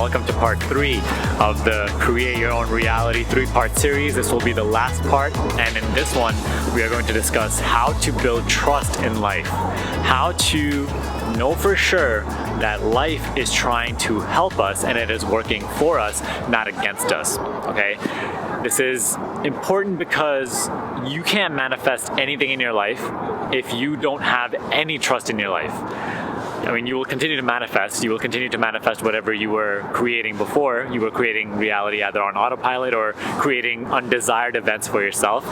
welcome to part 3 of the Create Your Own Reality 3-part series. This will be the last part, and in this one, we are going to discuss how to build trust in life, how to know for sure that life is trying to help us and it is working for us, not against us, okay? This is important because you can't manifest anything in your life if you don't have any trust in your life. I mean, you will continue to manifest. You will continue to manifest whatever you were creating before. You were creating reality either on autopilot or creating undesired events for yourself.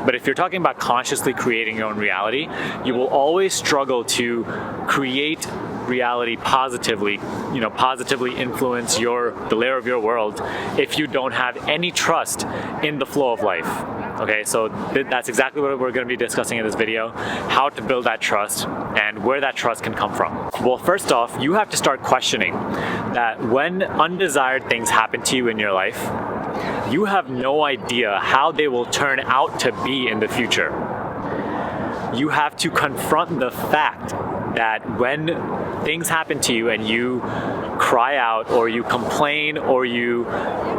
But if you're talking about consciously creating your own reality, you will always struggle to create reality positively, positively influence the layer of your world if you don't have any trust in the flow of life. Okay, so that's exactly what we're going to be discussing in this video, how to build that trust and where that trust can come from. Well, first off, you have to start questioning that when undesired things happen to you in your life, you have no idea how they will turn out to be in the future. You have to confront the fact that when things happen to you and you cry out or you complain or you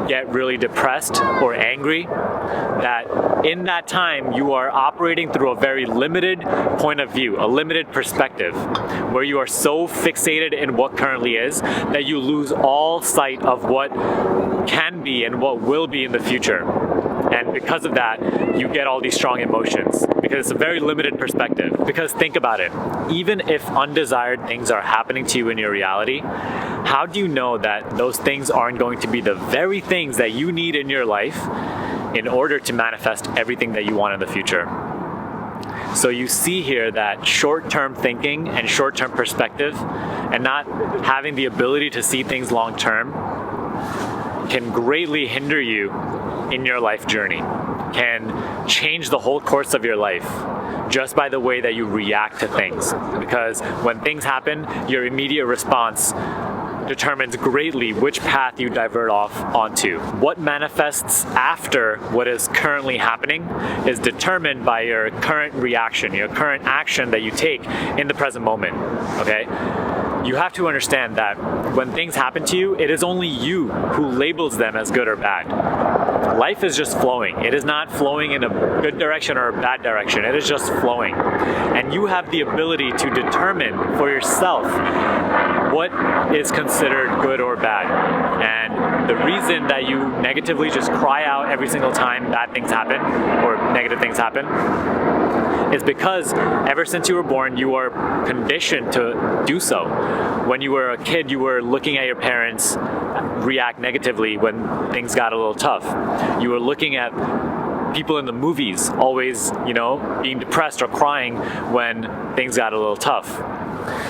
get really depressed or angry, that in that time you are operating through a very limited point of view, a limited perspective, where you are so fixated in what currently is that you lose all sight of what can be and what will be in the future. And because of that, you get all these strong emotions because it's a very limited perspective. Because think about it, even if undesired things are happening to you in your reality, how do you know that those things aren't going to be the very things that you need in your life in order to manifest everything that you want in the future? So you see here that short-term thinking and short-term perspective and not having the ability to see things long-term can greatly hinder you in your life journey, can change the whole course of your life just by the way that you react to things. Because when things happen, your immediate response determines greatly which path you divert off onto. What manifests after what is currently happening is determined by your current reaction, your current action that you take in the present moment, okay? You have to understand that when things happen to you, it is only you who labels them as good or bad. Life is just flowing. It is not flowing in a good direction or a bad direction. It is just flowing. And you have the ability to determine for yourself what is considered good or bad. And the reason that you negatively just cry out every single time bad things happen or negative things happen is because ever since you were born, you are conditioned to do so. When you were a kid, you were looking at your parents react negatively when things got a little tough. You were looking at people in the movies always, being depressed or crying when things got a little tough.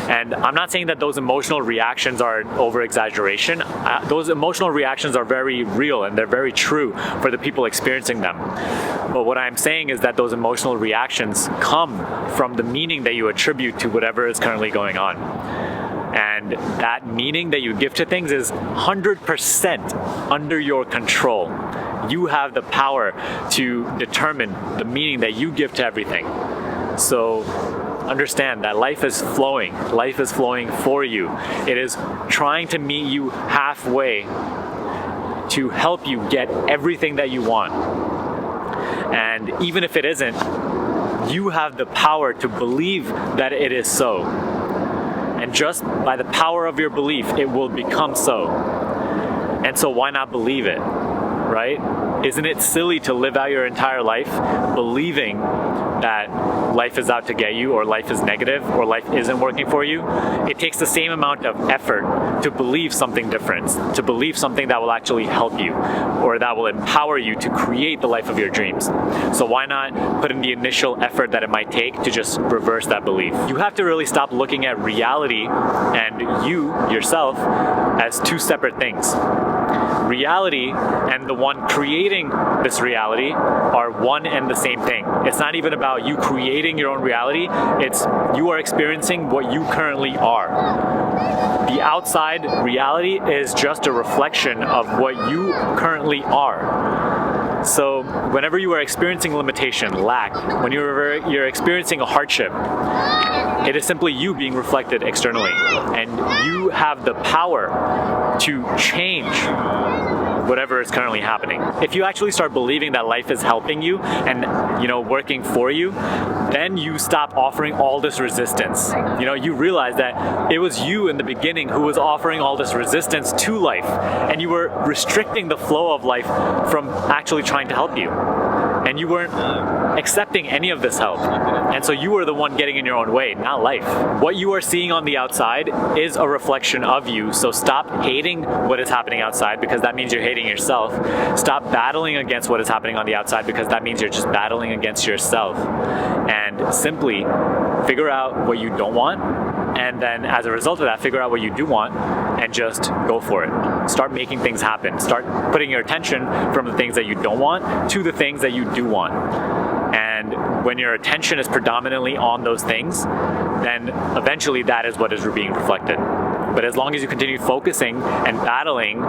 And I'm not saying that those emotional reactions are over-exaggeration. Those emotional reactions are very real and they're very true for the people experiencing them. But what I'm saying is that those emotional reactions come from the meaning that you attribute to whatever is currently going on. And that meaning that you give to things is 100% under your control. You have the power to determine the meaning that you give to everything. So understand that life is flowing. Life is flowing for you. It is trying to meet you halfway to help you get everything that you want. And even if it isn't, you have the power to believe that it is so. And just by the power of your belief, it will become so. And so why not believe it, right? Isn't it silly to live out your entire life believing that life is out to get you or life is negative or life isn't working for you? It takes the same amount of effort to believe something different, to believe something that will actually help you or that will empower you to create the life of your dreams. So why not put in the initial effort that it might take to just reverse that belief? You have to really stop looking at reality and you, yourself, as two separate things. Reality and the one creating this reality are one and the same thing. It's not even about you creating your own reality, it's you are experiencing what you currently are. The outside reality is just a reflection of what you currently are. So whenever you are experiencing limitation, lack, when you're experiencing a hardship, it is simply you being reflected externally. And you have the power to change whatever is currently happening. If you actually start believing that life is helping you and working for you, then you stop offering all this resistance. You realize that it was you in the beginning who was offering all this resistance to life, and you were restricting the flow of life from actually trying to help you. And you weren't accepting any of this help. And so you were the one getting in your own way, not life. What you are seeing on the outside is a reflection of you. So stop hating what is happening outside, because that means you're hating yourself. Stop battling against what is happening on the outside, because that means you're just battling against yourself. And simply figure out what you don't want, and then as a result of that, figure out what you do want and just go for it. Start making things happen. Start putting your attention from the things that you don't want to the things that you do want. And when your attention is predominantly on those things, then eventually that is what is being reflected. But as long as you continue focusing and battling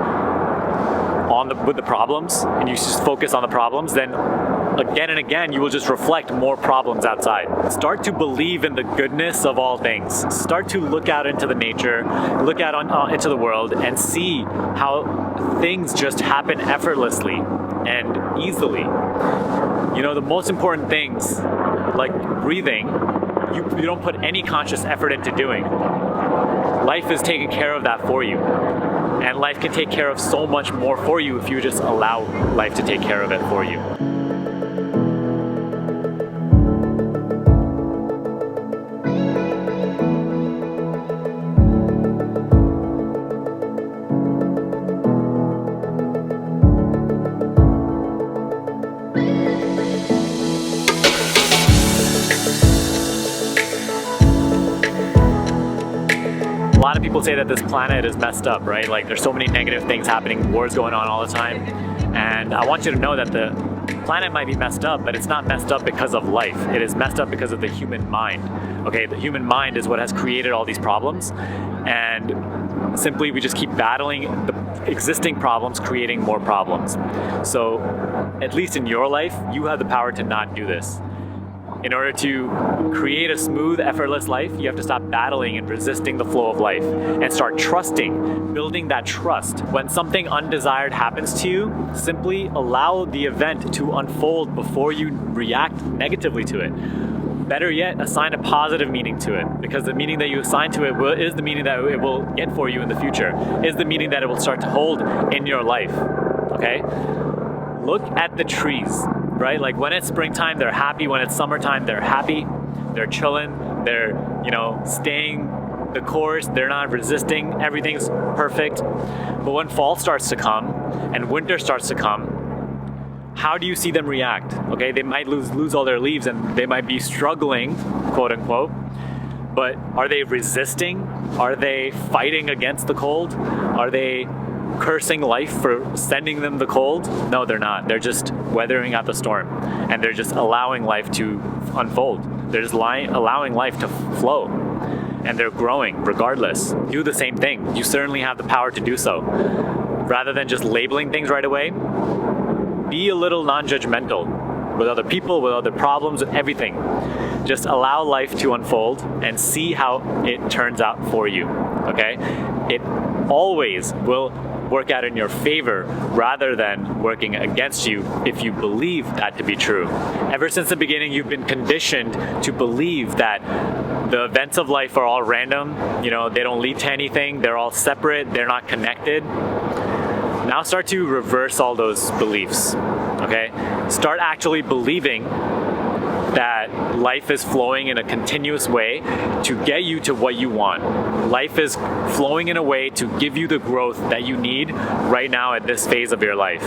with the problems, and you just focus on the problems, then again and again you will just reflect more problems outside. Start to believe in the goodness of all things. Start to look out into the nature, look out into the world, and see how things just happen effortlessly and easily. The most important things, like breathing, you don't put any conscious effort into doing. Life is taking care of that for you. And life can take care of so much more for you if you just allow life to take care of it for you. A lot of people say that this planet is messed up, right? Like there's so many negative things happening, wars going on all the time. And I want you to know that the planet might be messed up, but it's not messed up because of life. It is messed up because of the human mind. Okay, the human mind is what has created all these problems. And simply we just keep battling the existing problems, creating more problems. So at least in your life, you have the power to not do this. In order to create a smooth, effortless life, you have to stop battling and resisting the flow of life and start trusting, building that trust. When something undesired happens to you, simply allow the event to unfold before you react negatively to it. Better yet, assign a positive meaning to it, because the meaning that you assign to it is the meaning that it will get for you in the future, is the meaning that it will start to hold in your life, okay? Look at the trees. Right? Like when it's springtime, they're happy. When it's summertime, they're happy. They're chilling. They're, staying the course. They're not resisting. Everything's perfect. But when fall starts to come and winter starts to come, how do you see them react? Okay, they might lose all their leaves and they might be struggling, quote unquote. But are they resisting? Are they fighting against the cold? Are they cursing life for sending them the cold? No, they're not. They're just weathering out the storm, and they're just allowing life to unfold. They're just allowing life to flow, and they're growing regardless. Do the same thing. You certainly have the power to do so. Rather than just labeling things right away, be a little non-judgmental with other people, with other problems, with everything. Just allow life to unfold and see how it turns out for you, okay? It always will work out in your favor rather than working against you if you believe that to be true. Ever since the beginning, you've been conditioned to believe that the events of life are all random, they don't lead to anything, they're all separate, they're not connected. Now start to reverse all those beliefs, okay? Start actually believing that life is flowing in a continuous way to get you to what you want. Life is flowing in a way to give you the growth that you need right now at this phase of your life.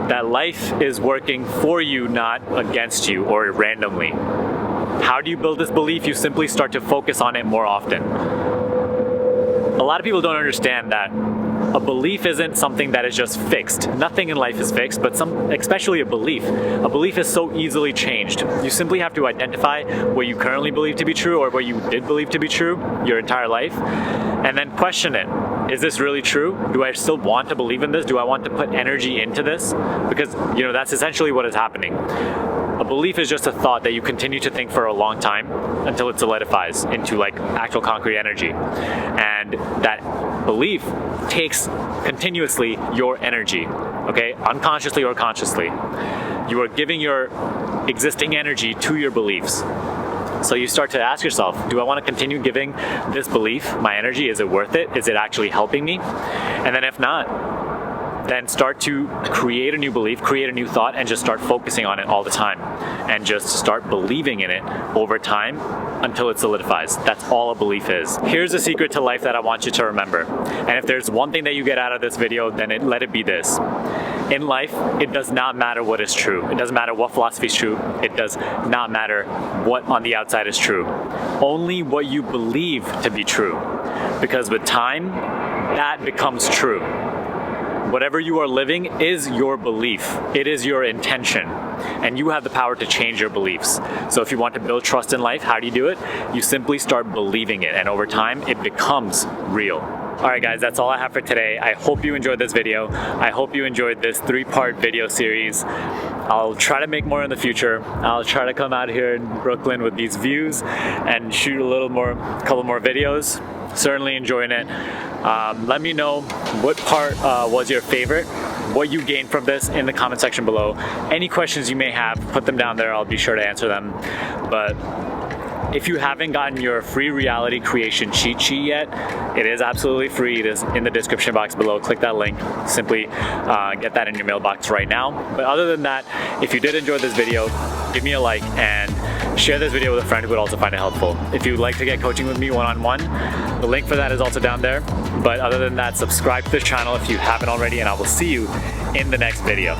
That life is working for you, not against you or randomly. How do you build this belief? You simply start to focus on it more often. A lot of people don't understand that a belief isn't something that is just fixed. Nothing in life is fixed, but especially a belief. A belief is so easily changed. You simply have to identify what you currently believe to be true or what you did believe to be true your entire life, and then question it. is this really true? Do I still want to believe in this? Do I want to put energy into this? Because, that's essentially what is happening. A belief is just a thought that you continue to think for a long time until it solidifies into like actual concrete energy. And that belief takes continuously your energy, okay? Unconsciously or consciously. You are giving your existing energy to your beliefs. So you start to ask yourself, do I want to continue giving this belief my energy? Is it worth it? Is it actually helping me? And then if not, then start to create a new belief, create a new thought, and just start focusing on it all the time. And just start believing in it over time until it solidifies. That's all a belief is. Here's a secret to life that I want you to remember. And if there's one thing that you get out of this video, then let it be this. In life, it does not matter what is true. It doesn't matter what philosophy is true. It does not matter what on the outside is true. Only what you believe to be true. Because with time, that becomes true. Whatever you are living is your belief. It is your intention. And you have the power to change your beliefs. So if you want to build trust in life, how do you do it? You simply start believing it. And over time, it becomes real. Alright guys, that's all I have for today. I hope you enjoyed this video. I hope you enjoyed this 3-part video series. I'll try to make more in the future. I'll try to come out here in Brooklyn with these views and shoot a couple more videos. Certainly enjoying it. Let me know what part was your favorite, what you gained from this in the comment section below. Any questions you may have, put them down there. I'll be sure to answer them. But if you haven't gotten your free reality creation cheat sheet yet, it is absolutely free. It is in the description box below. Click that link. Simply get that in your mailbox right now. But other than that, if you did enjoy this video, give me a like and share this video with a friend who would also find it helpful. If you'd like to get coaching with me one-on-one, the link for that is also down there. But other than that, subscribe to this channel if you haven't already, and I will see you in the next video.